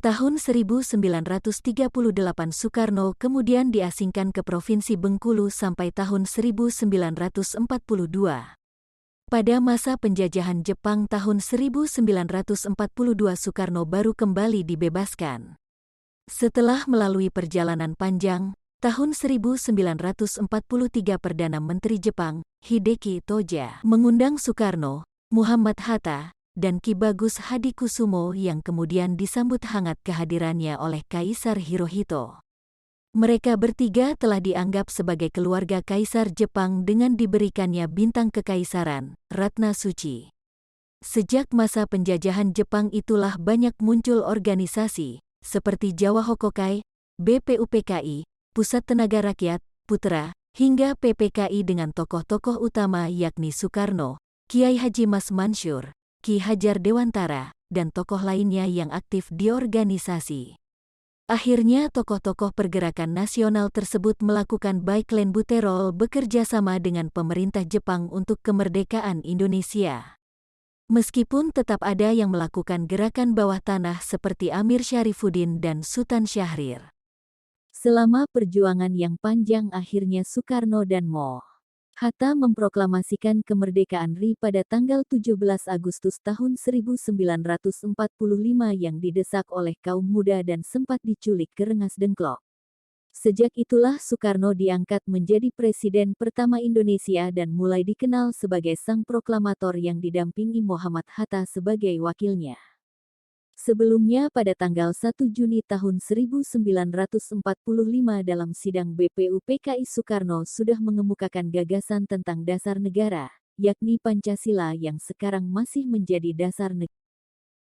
Tahun 1938 Soekarno kemudian diasingkan ke Provinsi Bengkulu sampai tahun 1942. Pada masa penjajahan Jepang tahun 1942 Soekarno baru kembali dibebaskan. Setelah melalui perjalanan panjang, tahun 1943 Perdana Menteri Jepang, Hideki Toja, mengundang Soekarno, Muhammad Hatta, dan Ki Bagus Hadikusumo yang kemudian disambut hangat kehadirannya oleh Kaisar Hirohito. Mereka bertiga telah dianggap sebagai keluarga Kaisar Jepang dengan diberikannya bintang kekaisaran, Ratna Suci. Sejak masa penjajahan Jepang itulah banyak muncul organisasi, seperti Jawa Hokokai, BPUPKI, Pusat Tenaga Rakyat, Putra, hingga PPKI dengan tokoh-tokoh utama yakni Soekarno, Kiai Haji Mas Mansur, Ki Hajar Dewantara, dan tokoh lainnya yang aktif di organisasi. Akhirnya tokoh-tokoh pergerakan nasional tersebut melakukan baiklenbuterol bekerja sama dengan pemerintah Jepang untuk kemerdekaan Indonesia. Meskipun tetap ada yang melakukan gerakan bawah tanah seperti Amir Syarifuddin dan Sutan Syahrir. Selama perjuangan yang panjang akhirnya Soekarno dan Mo. Hatta memproklamasikan kemerdekaan RI pada tanggal 17 Agustus tahun 1945 yang didesak oleh kaum muda dan sempat diculik ke Rengas Dengklok. Sejak itulah Soekarno diangkat menjadi presiden pertama Indonesia dan mulai dikenal sebagai sang proklamator yang didampingi Muhammad Hatta sebagai wakilnya. Sebelumnya pada tanggal 1 Juni tahun 1945 dalam sidang BPUPKI Soekarno sudah mengemukakan gagasan tentang dasar negara, yakni Pancasila yang sekarang masih menjadi dasar negara.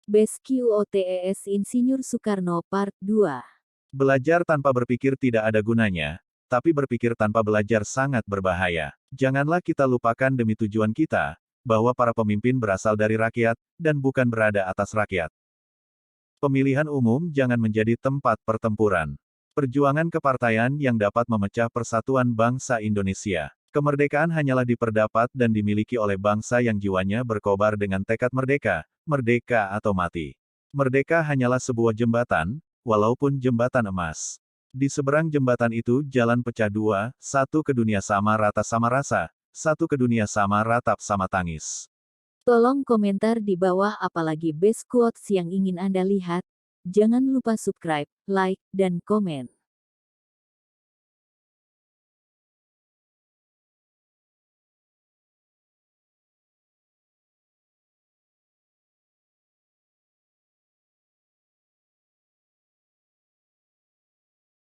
BESQOTES Insinyur Soekarno Part 2. Belajar tanpa berpikir tidak ada gunanya, tapi berpikir tanpa belajar sangat berbahaya. Janganlah kita lupakan demi tujuan kita, bahwa para pemimpin berasal dari rakyat, dan bukan berada atas rakyat. Pemilihan umum jangan menjadi tempat pertempuran. Perjuangan kepartaian yang dapat memecah persatuan bangsa Indonesia. Kemerdekaan hanyalah diperdapat dan dimiliki oleh bangsa yang jiwanya berkobar dengan tekad merdeka, merdeka atau mati. Merdeka hanyalah sebuah jembatan, walaupun jembatan emas. Di seberang jembatan itu jalan pecah dua, satu ke dunia sama rata sama rasa, satu ke dunia sama ratap sama tangis. Tolong komentar di bawah apalagi best quotes yang ingin Anda lihat. Jangan lupa subscribe, like, dan komen.